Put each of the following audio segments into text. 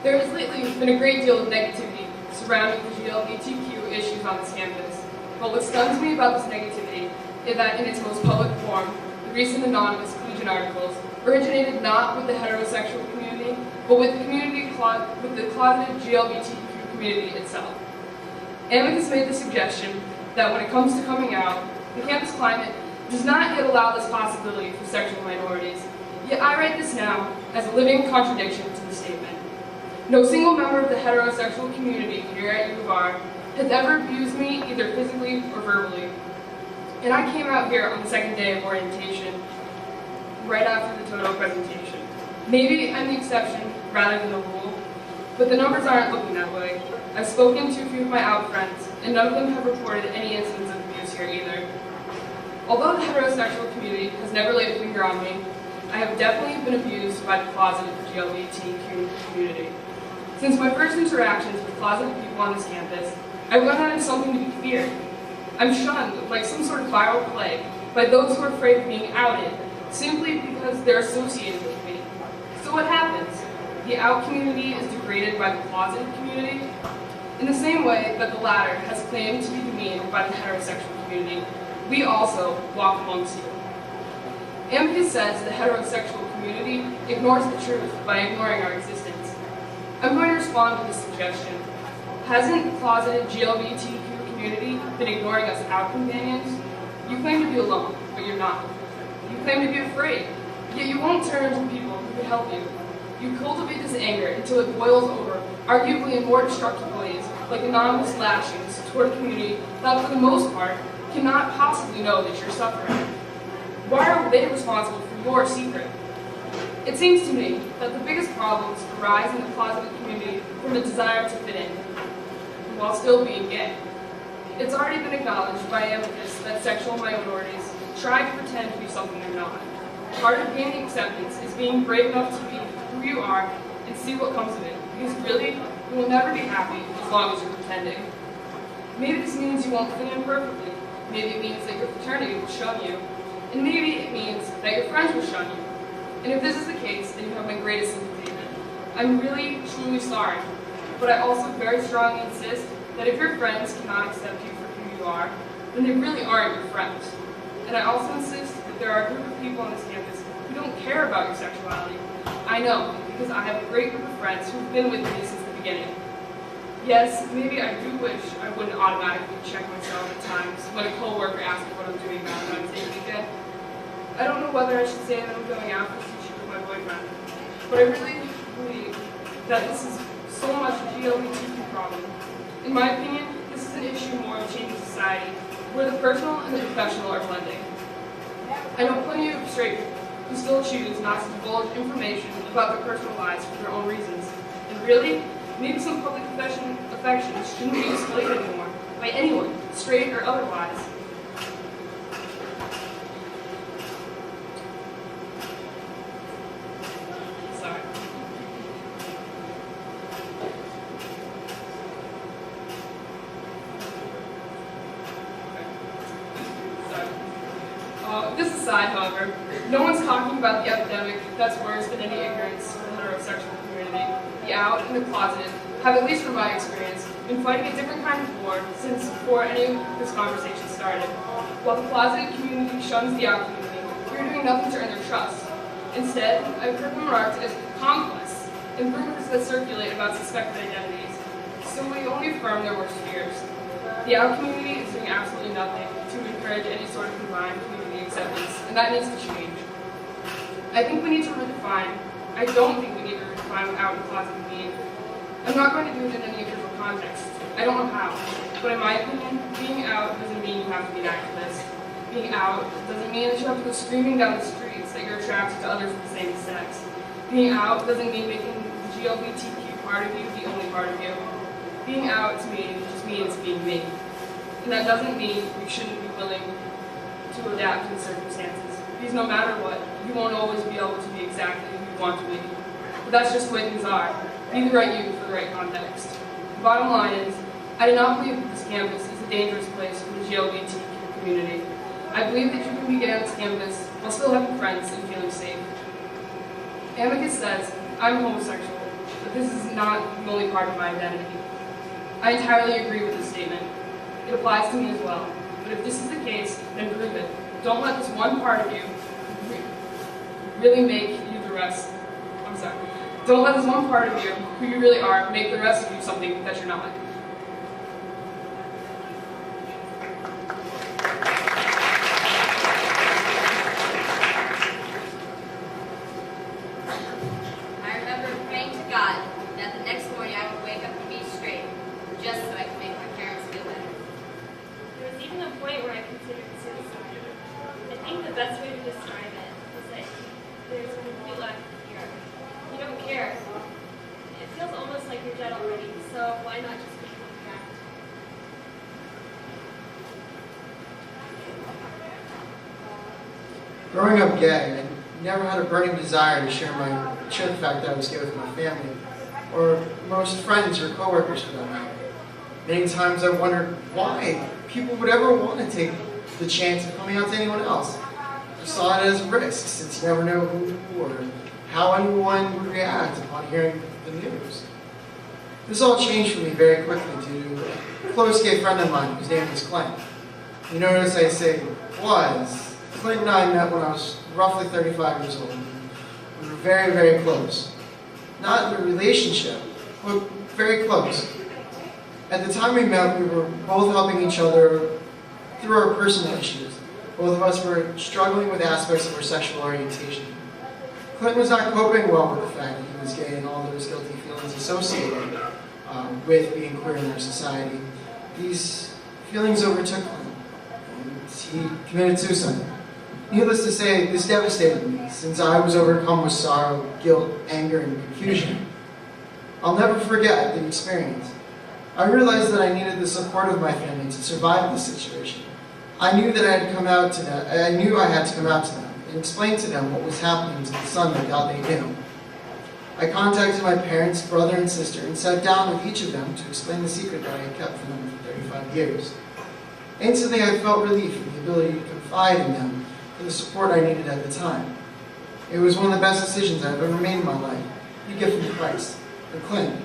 There has lately been a great deal of negativity surrounding the GLBTQ issues on this campus. But what stuns me about this negativity is that in its most public form, the recent anonymous Collegian articles originated not with the heterosexual community, but with the closeted GLBTQ community itself. Amicus made the suggestion that when it comes to coming out, the campus climate does not yet allow this possibility for sexual minorities. Yet I write this now as a living contradiction to the statement. No single member of the heterosexual community here at U of R has ever abused me either physically or verbally. And I came out here on the second day of orientation, right after the Toto presentation. Maybe I'm the exception rather than the rule, but the numbers aren't looking that way. I've spoken to a few of my out friends, and none of them have reported any incidents of abuse here either. Although the heterosexual community has never laid a finger on me, I have definitely been abused by the closeted GLBTQ community. Since my first interactions with closeted people on this campus, I've learned that I'm something to be feared. I'm shunned like some sort of viral plague by those who are afraid of being outed, simply because they're associated with me. So what happens? The out community is degraded by the closeted community? In the same way that the latter has claimed to be demeaned by the heterosexual community, we also walk amongst you. Amicus says the heterosexual community ignores the truth by ignoring our existence. I'm going to respond to this suggestion. Hasn't the closeted GLBTQ community been ignoring us out companions? You claim to be alone, but you're not. You claim to be afraid, yet you won't turn to people who can help you. You cultivate this anger until it boils over, arguably in more destructive ways, like anonymous lashings toward a community that, for the most part, cannot possibly know that you're suffering. Why are they responsible for your secret? It seems to me that the biggest problems arise in the closeted community from a desire to fit in, while still being gay. It's already been acknowledged by Amicus that sexual minorities try to pretend to be something they're not. Part of gaining acceptance is being brave enough to be who you are and see what comes of it, because really, you will never be happy as long as you're pretending. Maybe this means you won't fit in perfectly. Maybe it means that your fraternity will shun you. And maybe it means that your friends will shun you. And if this is the case, then you have my greatest sympathy. I'm really, truly sorry. But I also very strongly insist that if your friends cannot accept you for who you are, then they really aren't your friends. And I also insist that there are a group of people on this campus who don't care about your sexuality. I know, because I have a great group of friends who've been with me since the beginning. Yes, maybe I do wish I wouldn't automatically check myself at times when a coworker asks me what I'm doing Valentine's Day weekend. I don't know whether I should say that I'm going out for sushi with my boyfriend, but I really believe that this is so much a GLBTQ problem. In my opinion, this is an issue more of changing society, where the personal and the professional are blending. I know plenty of straight people who still choose not to divulge information about their personal lives for their own reasons. And really, maybe some public affections shouldn't be displayed anymore by anyone, straight or otherwise. Sorry. This aside, however, no one's talking about the epidemic that's worse than any ignorance for the heterosexual community. The out and the closeted have, at least from my experience, been fighting a different kind of war since before any of this conversation started. While the closeted community shuns the out community, we're doing nothing to earn their trust. Instead, I've heard them marked as conquests and rumors that circulate about suspected identities, so we only affirm their worst fears. The out community is doing absolutely nothing to encourage any sort of combined community acceptance, and that needs to change. I think we need to redefine. I don't think we need to redefine what out and closet mean. I'm not going to do it in any official context. I don't know how. But in my opinion, being out doesn't mean you have to be an activist. Being out doesn't mean that you have to go screaming down the streets that you're attracted to others of the same sex. Being out doesn't mean making the GLBTQ part of you the only part of you. Being out to me just means being me. And that doesn't mean you shouldn't be willing to adapt to the circumstances. Because no matter what, you won't always be able to be exactly who you want to be. But that's just the way things are. Be the right you for the right context. The bottom line is, I do not believe that this campus is a dangerous place for the GLBTQ community. I believe that you can be gay on this campus while still having friends and feeling safe. Amicus says, I'm homosexual. but this is not the only part of my identity. I entirely agree with this statement. It applies to me as well. But if this is the case, then prove it. Don't let this one part of you really make you the rest. I'm sorry. Don't let this one part of you, who you really are, make the rest of you something that you're not. I remember praying to God that the next morning I would wake up and be straight, just so I could make my parents feel better. There was even a point where I considered suicide. I think the best way to describe it is that there's a complete lack of fear. You don't care. It feels almost like you're dead already, so why not just completely react? Growing up gay, I never had a burning desire to share the fact that I was gay with my family, or most friends or coworkers for that matter. Many times I wondered why people would ever want to take the chance of coming out to anyone else. I saw it as a risk, since you never know who or how anyone would react upon hearing the news. This all changed for me very quickly due to a close gay friend of mine whose name was Clint. You notice I say was. Clint and I met when I was roughly 35 years old. We were very, very close. Not in a relationship, but very close. At the time we met, we were both helping each other through our personal issues. Both of us were struggling with aspects of our sexual orientation. Clint was not coping well with the fact that he was gay and all those guilty feelings associated with being queer in our society. These feelings overtook Clint, and he committed suicide. Needless to say, this devastated me, since I was overcome with sorrow, guilt, anger, and confusion. I'll never forget the experience. I realized that I needed the support of my family to survive this situation. I knew that I had to come out to them. I knew I had to come out to them and explain to them what was happening to the son I thought they knew. I contacted my parents, brother, and sister and sat down with each of them to explain the secret that I had kept from them for 35 years. Instantly, I felt relief in the ability to confide in them for the support I needed at the time. It was one of the best decisions I've ever made in my life, a gift from Christ, and Clint.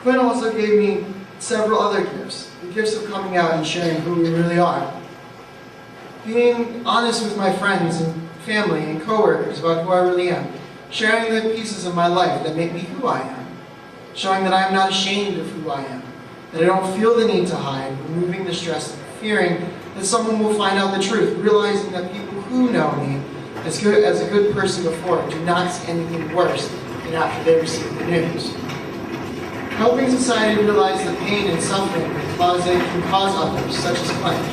Clint also gave me several other gifts, the gifts of coming out and sharing who we really are. Being honest with my friends and family and coworkers about who I really am, sharing the pieces of my life that make me who I am, showing that I am not ashamed of who I am, that I don't feel the need to hide, removing the stress of fearing that someone will find out the truth, realizing that people who know me as a good person before do not see anything worse than after they receive the news. Helping society realize the pain and suffering it can cause others, such as Clint.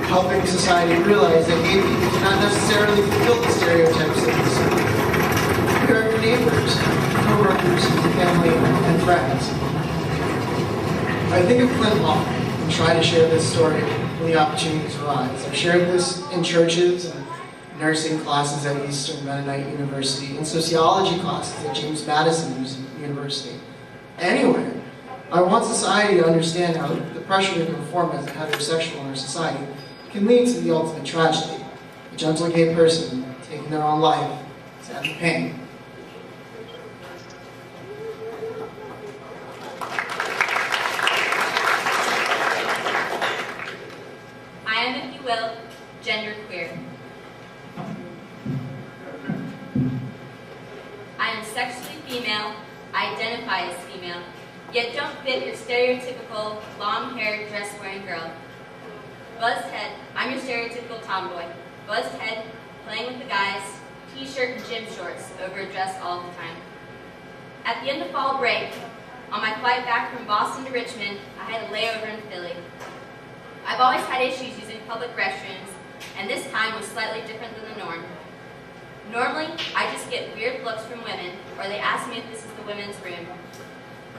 Helping society realize that gay people do not necessarily fulfill the stereotypes that we see. We are your neighbors, co-workers, family, and friends. I think of Clint Hall and try to share this story when the opportunities arise. I've shared this in churches and nursing classes at Eastern Mennonite University, and sociology classes at James Madison University. Anywhere. I want society to understand how the pressure to conform as a heterosexual in our society can lead to the ultimate tragedy. A gentle gay person taking their own life, sad and pain. I am, if you will, genderqueer. I am sexually female, I identify as female, yet don't fit your stereotypical long-haired, dress-wearing girl. Buzzed head, I'm your stereotypical tomboy. Buzzed head, playing with the guys, t-shirt and gym shorts over a dress all the time. At the end of fall break, on my flight back from Boston to Richmond, I had a layover in Philly. I've always had issues using public restrooms, and this time was slightly different than the norm. Normally, I just get weird looks from women, or they ask me if this is the women's room.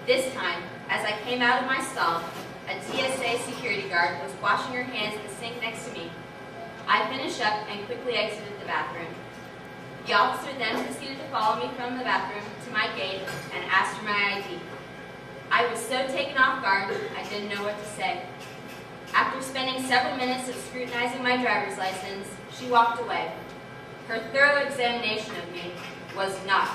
This time, as I came out of my stall, a TSA security guard was washing her hands in the sink next to me. I finished up and quickly exited the bathroom. The officer then proceeded to follow me from the bathroom to my gate and asked for my ID. I was so taken off guard, I didn't know what to say. After spending several minutes of scrutinizing my driver's license, she walked away. Her thorough examination of me was not